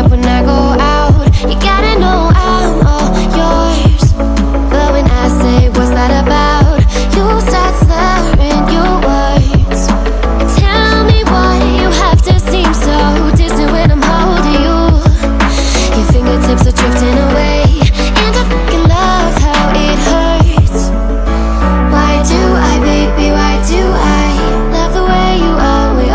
up when I go out. You gotta know I'm all yours. But when I say what's that about, you start slurring your words. Tell me why you have to seem so distant when I'm holding you. Your fingertips are drifting away, and I fucking love how it hurts. Why do I, baby, why do I love the way you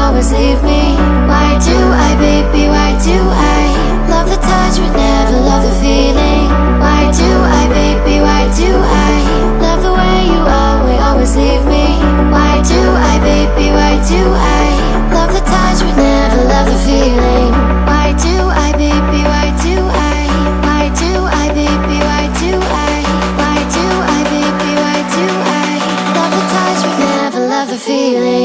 always leave me? Why do I, baby, why do I love the touch but never love the feeling? Why do I, baby, why do I love the way you always leave me? Why do I, baby, why do I love the touch but never love the feeling? Why do I, baby, why do I? Why do I, baby, why do I? Why do I, baby, why do I love the touch but never love the feeling?